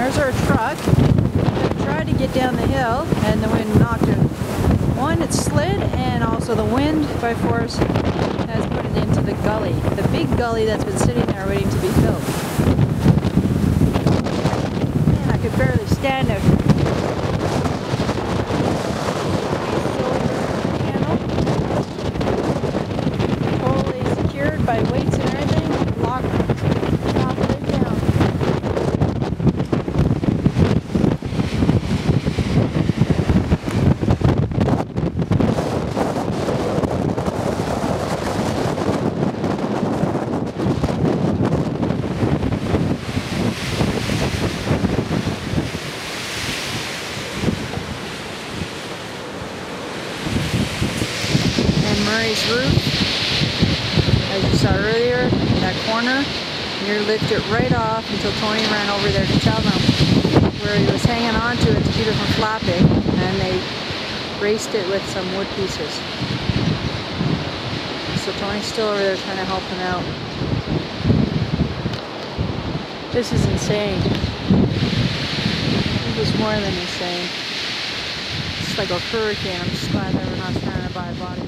there's our truck. We tried to get down the hill and the wind knocked it. One, it slid, and also the wind by force has put it into the gully. The big gully that's been sitting there waiting to be filled. Man, I could barely stand out here. Totally secured by weights and everything, locked right down. Murray's roof, as you saw earlier, in that corner, near lifted it right off until Tony ran over there to tell them where he was hanging on to it to keep it from flapping, and they braced it with some wood pieces. So Tony's still over there trying to help him out. This is insane. This is more than insane. It's like a hurricane. I'm just glad that we're not surrounded by a body.